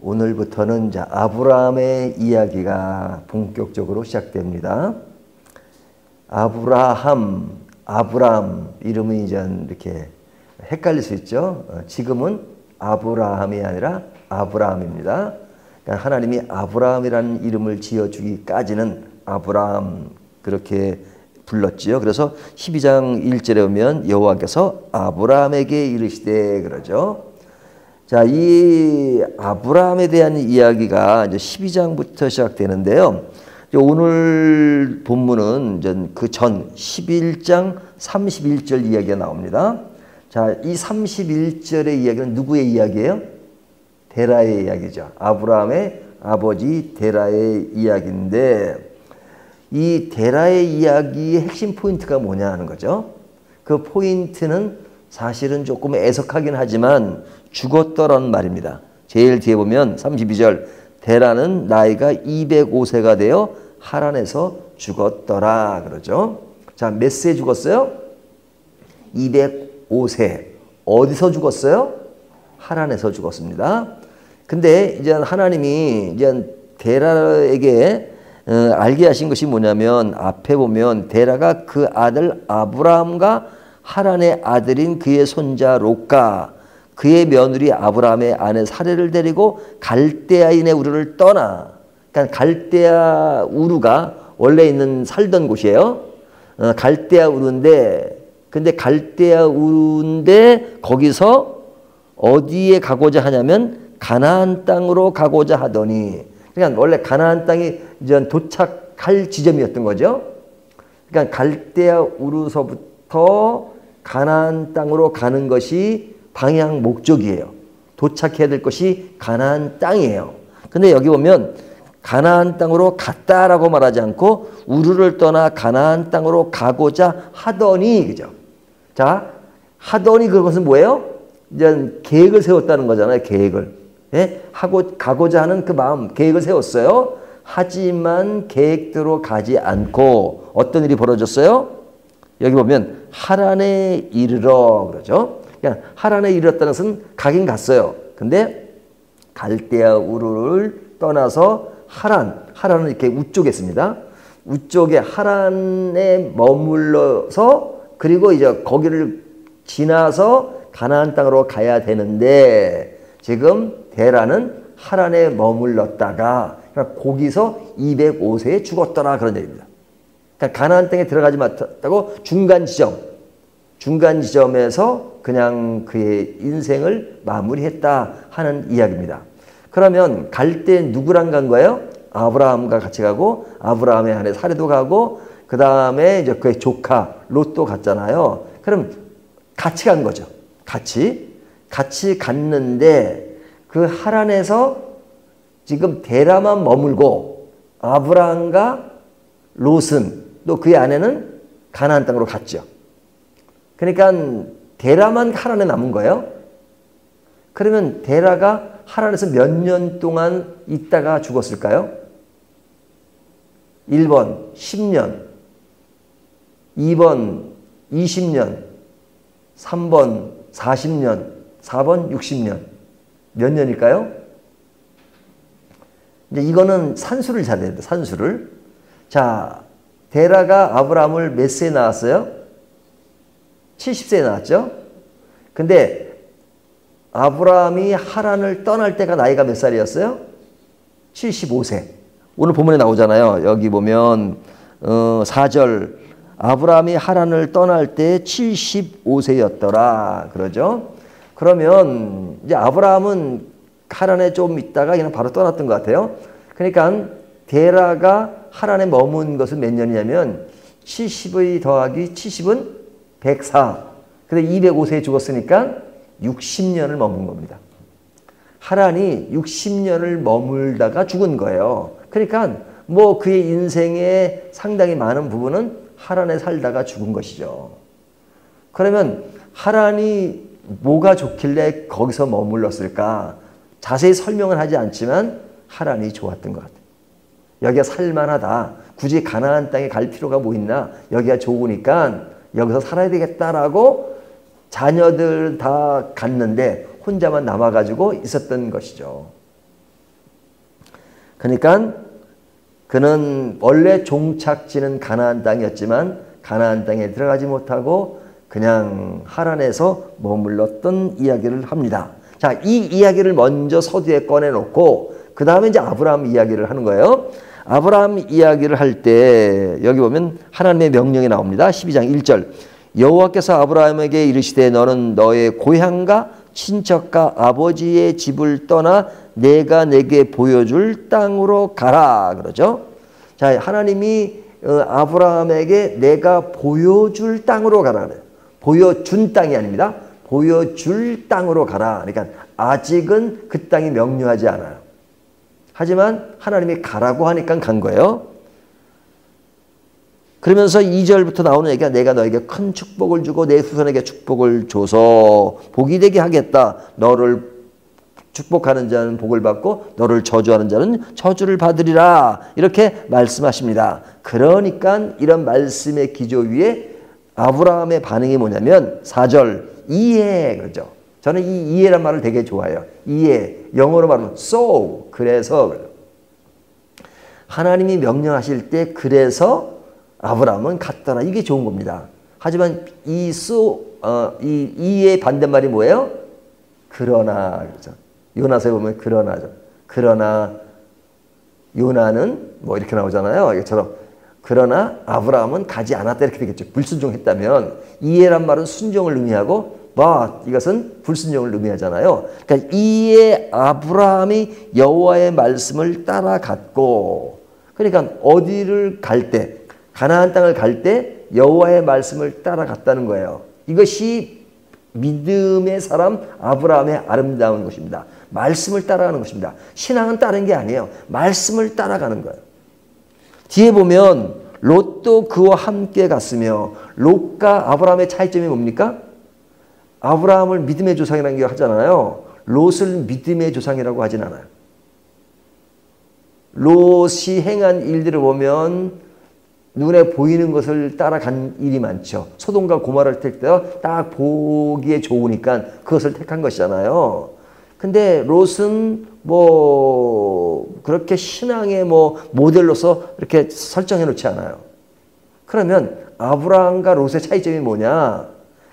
오늘부터는 이제 아브라함의 이야기가 본격적으로 시작됩니다. 아브라함 이름이 이제 이렇게 헷갈릴 수 있죠. 지금은 아브라함이 아니라 아브라함입니다. 그러니까 하나님이 아브라함이라는 이름을 지어주기까지는 아브라함 그렇게 불렀지요. 그래서 12장 1절에 보면 여호와께서 아브라함에게 이르시되 그러죠. 자, 이 아브라함에 대한 이야기가 이제 12장부터 시작되는데요. 오늘 본문은 이제 그 전 11장 31절 이야기가 나옵니다. 자, 이 31절의 이야기는 누구의 이야기예요? 데라의 이야기죠. 아브라함의 아버지 데라의 이야기인데 이 데라의 이야기의 핵심 포인트가 뭐냐 하는 거죠. 그 포인트는 사실은 조금 애석하긴 하지만 죽었더라는 말입니다. 제일 뒤에 보면 32절 데라는 나이가 205세가 되어 하란에서 죽었더라 그러죠. 자, 몇 세에 죽었어요? 205세. 어디서 죽었어요? 하란에서 죽었습니다. 근데 이제 하나님이 이제 데라에게 알게 하신 것이 뭐냐면 앞에 보면 데라가 그 아들 아브라함과 하란의 아들인 그의 손자 롯과 그의 며느리 아브라함의 아내 사레를 데리고 갈대아인의 우르를 떠나. 그러니까 갈대아 우르가 원래 있는 살던 곳이에요. 갈대아 우르인데 근데 갈대아 우르인데 거기서 어디에 가고자 하냐면 가나안 땅으로 가고자 하더니 그러니까 원래 가나안 땅이 이제 도착할 지점이었던 거죠. 그러니까 갈대아 우르서부터 가나안 땅으로 가는 것이 방향 목적이에요. 도착해야 될 것이 가나안 땅이에요. 근데 여기 보면 가나안 땅으로 갔다라고 말하지 않고 우르를 떠나 가나안 땅으로 가고자 하더니 그죠? 자, 하더니 그것은 뭐예요? 이제 계획을 세웠다는 거잖아요. 계획을. 예? 가고자 하는 그 마음, 계획을 세웠어요. 하지만 계획대로 가지 않고 어떤 일이 벌어졌어요? 여기 보면 하란에 이르러 그러죠. 그냥 하란에 이르렀다는 것은 가긴 갔어요. 근데 갈대아 우르를 떠나서 하란은 이렇게 우쪽에 있습니다. 우쪽에 하란에 머물러서 그리고 이제 거기를 지나서 가나안 땅으로 가야 되는데 지금 데라는 하란에 머물렀다가 거기서 205세에 죽었더라 그런 얘기입니다. 그러니까 가나안 땅에 들어가지 못했다고 중간 지점에서 그냥 그의 인생을 마무리했다 하는 이야기입니다. 그러면 갈 때 누구랑 간 거예요? 아브라함과 같이 가고 아브라함의 아내 사레도 가고 그 다음에 이제 그의 조카 롯도 갔잖아요. 그럼 같이 간 거죠. 같이 갔는데 그 하란에서 지금 데라만 머물고 아브라함과 롯은 또 그의 아내는 가나안 땅으로 갔죠. 그러니까 데라만 하란에 남은 거예요. 그러면 데라가 하란에서 몇 년 동안 있다가 죽었을까요? 1번 10년, 2번 20년, 3번 40년, 4번 60년. 몇 년일까요? 이제 이거는 산수를 잘해야 됩니다. 산수를. 자, 데라가 아브라함을 몇 세에 낳았어요? 70세에 낳았죠? 근데 아브라함이 하란을 떠날 때가 나이가 몇 살이었어요? 75세. 오늘 본문에 나오잖아요. 여기 보면 4절 아브라함이 하란을 떠날 때 75세였더라. 그러죠? 그러면 이제 아브라함은 하란에 좀 있다가 그냥 바로 떠났던 것 같아요. 그러니까 데라가 하란에 머문 것은 몇 년이냐면 70의 더하기 70은 104. 근데 205세에 죽었으니까 60년을 머문 겁니다. 하란이 60년을 머물다가 죽은 거예요. 그러니까 뭐 그의 인생의 상당히 많은 부분은 하란에 살다가 죽은 것이죠. 그러면 하란이 뭐가 좋길래 거기서 머물렀을까? 자세히 설명은 하지 않지만 하란이 좋았던 것 같아요. 여기가 살만하다. 굳이 가나안 땅에 갈 필요가 뭐 있나? 여기가 좋으니까 여기서 살아야 되겠다라고 자녀들 다 갔는데 혼자만 남아가지고 있었던 것이죠. 그러니까 그는 원래 종착지는 가나안 땅이었지만 가나안 땅에 들어가지 못하고 그냥 하란에서 머물렀던 이야기를 합니다. 자, 이 이야기를 먼저 서두에 꺼내놓고 그 다음에 이제 아브라함 이야기를 하는 거예요. 아브라함 이야기를 할 때 여기 보면 하나님의 명령이 나옵니다. 12장 1절 여호와께서 아브라함에게 이르시되 너는 너의 고향과 친척과 아버지의 집을 떠나 내가 내게 보여줄 땅으로 가라 그러죠. 자, 하나님이 아브라함에게 내가 보여줄 땅으로 가라 그래요. 보여준 땅이 아닙니다. 보여줄 땅으로 가라. 그러니까 아직은 그 땅이 명료하지 않아요. 하지만 하나님이 가라고 하니까 간 거예요. 그러면서 2절부터 나오는 얘기가 내가 너에게 큰 축복을 주고 내 후손에게 축복을 줘서 복이 되게 하겠다. 너를 축복하는 자는 복을 받고 너를 저주하는 자는 저주를 받으리라. 이렇게 말씀하십니다. 그러니까 이런 말씀의 기조 위에 아브라함의 반응이 뭐냐면 4절 이해 그러죠. 저는 이 이해란 말을 되게 좋아해요. 이해. 영어로 말하면 so. 그래서 하나님이 명령하실 때 그래서 아브라함은 갔더라. 이게 좋은 겁니다. 하지만 이 이의 반대말이 뭐예요? 그러나 그렇죠. 요나서에 보면 그러나죠. 그러나 요나는 뭐 이렇게 나오잖아요. 이것처럼 그러나 아브라함은 가지 않았다 이렇게 되겠죠. 불순종했다면 이해란 말은 순종을 의미하고 이것은 불순종을 의미하잖아요. 그러니까 이에 아브라함이 여호와의 말씀을 따라갔고 그러니까 어디를 갈 때 가나안 땅을 갈 때 여호와의 말씀을 따라갔다는 거예요. 이것이 믿음의 사람 아브라함의 아름다운 것입니다. 말씀을 따라가는 것입니다. 신앙은 따르는 게 아니에요. 말씀을 따라가는 거예요. 뒤에 보면 롯도 그와 함께 갔으며 롯과 아브라함의 차이점이 뭡니까? 아브라함을 믿음의 조상이라는 게 하잖아요. 롯을 믿음의 조상이라고 하진 않아요. 롯이 행한 일들을 보면 눈에 보이는 것을 따라간 일이 많죠. 소돔과 고모라를 택 때 딱 보기에 좋으니까 그것을 택한 것이잖아요. 근데 롯은 뭐 그렇게 신앙의 뭐 모델로서 이렇게 설정해 놓지 않아요. 그러면 아브라함과 롯의 차이점이 뭐냐?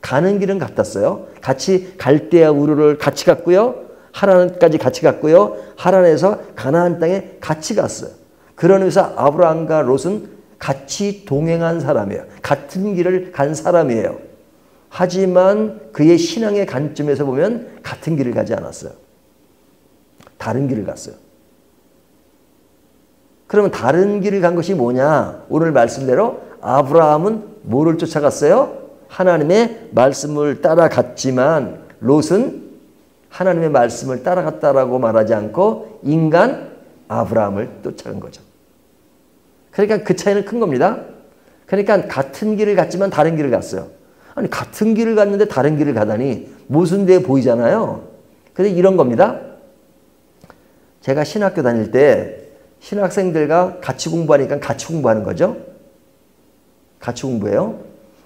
가는 길은 같았어요. 같이 갈대아 우르를 같이 갔고요. 하란까지 같이 갔고요. 하란에서 가나안 땅에 같이 갔어요. 그런 의미에서 아브라함과 롯은 같이 동행한 사람이에요. 같은 길을 간 사람이에요. 하지만 그의 신앙의 관점에서 보면 같은 길을 가지 않았어요. 다른 길을 갔어요. 그러면 다른 길을 간 것이 뭐냐? 오늘 말씀대로 아브라함은 뭐를 쫓아갔어요? 하나님의 말씀을 따라갔지만 롯은 하나님의 말씀을 따라갔다라고 말하지 않고 인간 아브라함을 쫓아간 거죠. 그러니까 그 차이는 큰 겁니다. 그러니까 같은 길을 갔지만 다른 길을 갔어요. 아니 같은 길을 갔는데 다른 길을 가다니 모순돼 보이잖아요. 그래서 이런 겁니다. 제가 신학교 다닐 때 신학생들과 같이 공부하니까 같이 공부하는 거죠. 같이 공부해요.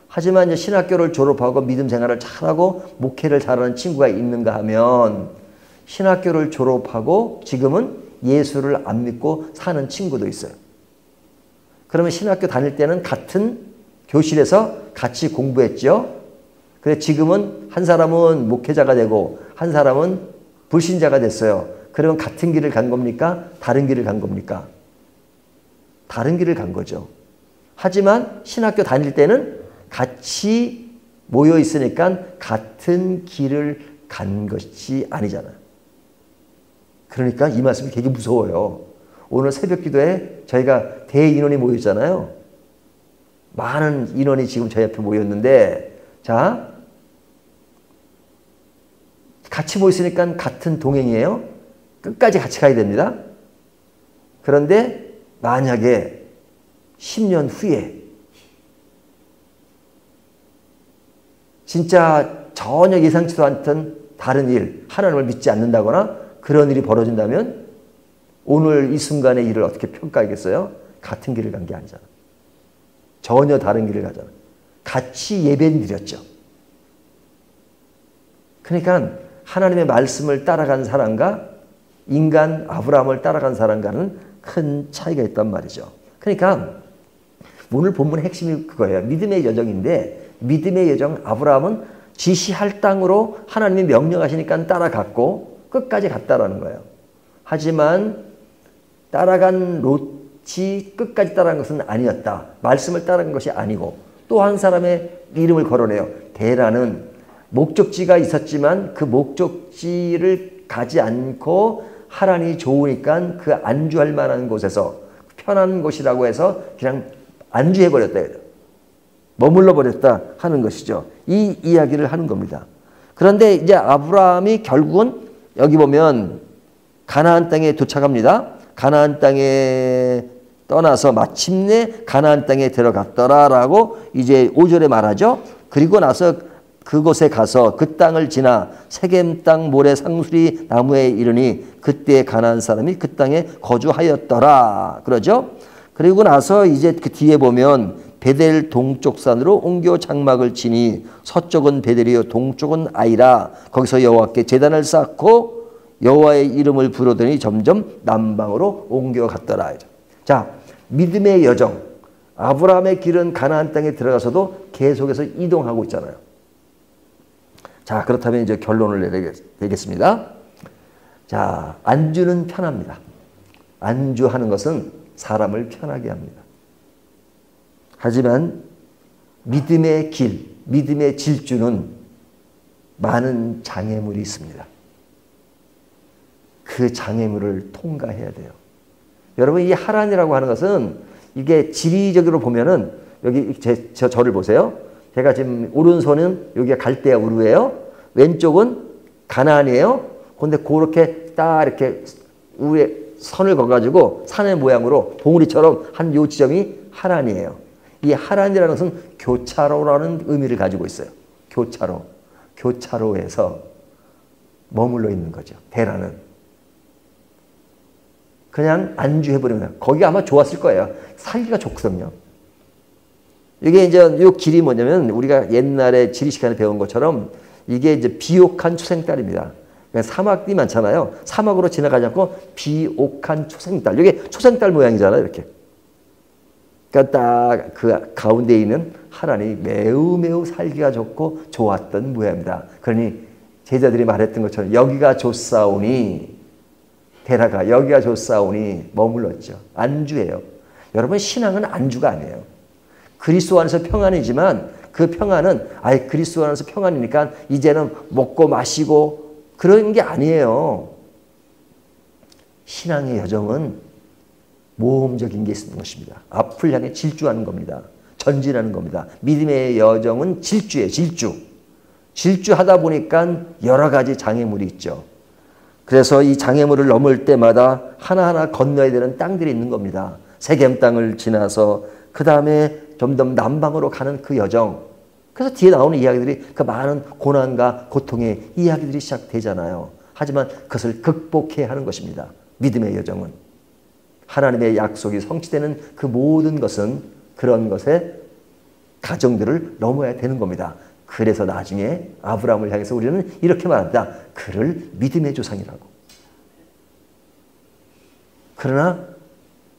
하지만 이제 신학교를 졸업하고 믿음 생활을 잘하고 목회를 잘하는 친구가 있는가 하면 신학교를 졸업하고 지금은 예수를 안 믿고 사는 친구도 있어요. 그러면 신학교 다닐 때는 같은 교실에서 같이 공부했죠. 근데 지금은 한 사람은 목회자가 되고 한 사람은 불신자가 됐어요. 그러면 같은 길을 간 겁니까? 다른 길을 간 겁니까? 다른 길을 간 거죠. 하지만 신학교 다닐 때는 같이 모여 있으니까 같은 길을 간 것이 아니잖아요. 그러니까 이 말씀이 되게 무서워요. 오늘 새벽 기도에 저희가 대인원이 모였잖아요. 많은 인원이 지금 저희 앞에 모였는데 자 같이 모였으니까 같은 동행이에요. 끝까지 같이 가야 됩니다. 그런데 만약에 10년 후에 진짜 전혀 예상치도 않던 다른 일, 하나님을 믿지 않는다거나 그런 일이 벌어진다면 오늘 이 순간의 일을 어떻게 평가하겠어요? 같은 길을 간 게 아니잖아. 전혀 다른 길을 가잖아. 같이 예배는 드렸죠. 그러니까 하나님의 말씀을 따라간 사람과 인간 아브라함을 따라간 사람과는 큰 차이가 있단 말이죠. 그러니까 오늘 본문의 핵심이 그거예요. 믿음의 여정인데 믿음의 여정 아브라함은 지시할 땅으로 하나님이 명령하시니까 따라갔고 끝까지 갔다라는 거예요. 하지만 따라간 롯이 끝까지 따라간 것은 아니었다. 말씀을 따라간 것이 아니고 또 한 사람의 이름을 거론해요. 데라는 목적지가 있었지만 그 목적지를 가지 않고 하란이 좋으니까 그 안주할 만한 곳에서 편한 곳이라고 해서 그냥 안주해버렸다. 머물러 버렸다 하는 것이죠. 이 이야기를 하는 겁니다. 그런데 이제 아브라함이 결국은 여기 보면 가나안 땅에 도착합니다. 가나안 땅에 떠나서 마침내 가나안 땅에 들어갔더라라고 이제 5절에 말하죠. 그리고 나서 그곳에 가서 그 땅을 지나 세겜 땅 모래 상수리 나무에 이르니 그때 가나안 사람이 그 땅에 거주하였더라. 그러죠. 그리고 나서 이제 그 뒤에 보면 베델 동쪽 산으로 옮겨 장막을 치니 서쪽은 베델이요 동쪽은 아이라. 거기서 여호와께 제단을 쌓고 여호와의 이름을 부르더니 점점 남방으로 옮겨갔더라. 자, 믿음의 여정. 아브라함의 길은 가나안 땅에 들어가서도 계속해서 이동하고 있잖아요. 자, 그렇다면 이제 결론을 내야 되겠습니다. 자, 안주는 편합니다. 안주하는 것은 사람을 편하게 합니다. 하지만 믿음의 길, 믿음의 질주는 많은 장애물이 있습니다. 그 장애물을 통과해야 돼요. 여러분, 이 하란이라고 하는 것은 이게 지리적으로 보면은 여기 저를 보세요. 제가 지금 오른손은 여기가 갈대아 우르예요. 왼쪽은 가나안이에요. 그런데 그렇게 딱 이렇게 위에 선을 그어가지고 산의 모양으로 봉우리처럼 한 요 지점이 하란이에요. 이 하란이라는 것은 교차로라는 의미를 가지고 있어요. 교차로. 교차로에서 머물러 있는 거죠. 데라는. 그냥 안주해버리면 거기 아마 좋았을 거예요. 살기가 좋거든요. 이게 이제 요 길이 뭐냐면 우리가 옛날에 지리 시간에 배운 것처럼 이게 이제 비옥한 초생달입니다. 사막이 많잖아요. 사막으로 지나가지 않고 비옥한 초생달. 이게 초생달 모양이잖아요. 이렇게. 그러니까 딱 그 가운데 있는 하란이 매우 매우 살기가 좋고 좋았던 모양입니다. 그러니 제자들이 말했던 것처럼 여기가 좋사오니 데라가 여기가 좋사오니 머물렀죠. 안주예요. 여러분, 신앙은 안주가 아니에요. 그리스도 안에서 평안이지만 그 평안은 아예 그리스도 안에서 평안이니까 이제는 먹고 마시고 그런 게 아니에요. 신앙의 여정은 모험적인 게 있는 것입니다. 앞을 향해 질주하는 겁니다. 전진하는 겁니다. 믿음의 여정은 질주예요. 질주. 질주하다 보니까 여러 가지 장애물이 있죠. 그래서 이 장애물을 넘을 때마다 하나하나 건너야 되는 땅들이 있는 겁니다. 세겜 땅을 지나서 그 다음에 점점 남방으로 가는 그 여정. 그래서 뒤에 나오는 이야기들이 그 많은 고난과 고통의 이야기들이 시작되잖아요. 하지만 그것을 극복해야 하는 것입니다. 믿음의 여정은. 하나님의 약속이 성취되는 그 모든 것은 그런 것의 가정들을 넘어야 되는 겁니다. 그래서 나중에 아브라함을 향해서 우리는 이렇게 말합니다. 그를 믿음의 조상이라고. 그러나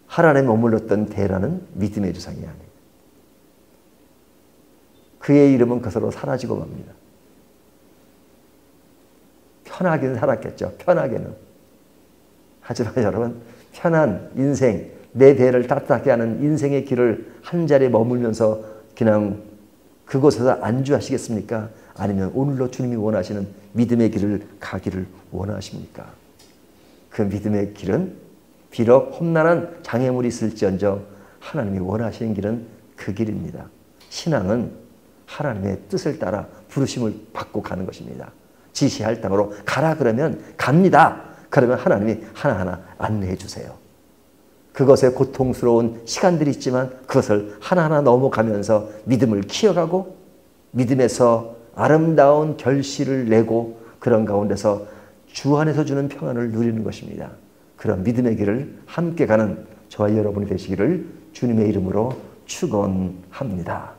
하란에 머물렀던 데라는 믿음의 조상이 아니에요. 그의 이름은 그것으로 사라지고 맙니다. 편하게는 살았겠죠. 편하게는. 하지만 여러분, 편한 인생, 내 배를 따뜻하게 하는 인생의 길을 한 자리에 머물면서 그냥 그곳에서 안주하시겠습니까? 아니면 오늘로 주님이 원하시는 믿음의 길을 가기를 원하십니까? 그 믿음의 길은 비록 험난한 장애물이 있을지언정 하나님이 원하시는 길은 그 길입니다. 신앙은 하나님의 뜻을 따라 부르심을 받고 가는 것입니다. 지시할 땅으로 가라 그러면 갑니다. 그러면 하나님이 하나하나 안내해 주세요. 그것에 고통스러운 시간들이 있지만 그것을 하나하나 넘어가면서 믿음을 키워가고 믿음에서 아름다운 결실을 내고 그런 가운데서 주 안에서 주는 평안을 누리는 것입니다. 그런 믿음의 길을 함께 가는 저와 여러분이 되시기를 주님의 이름으로 축원합니다.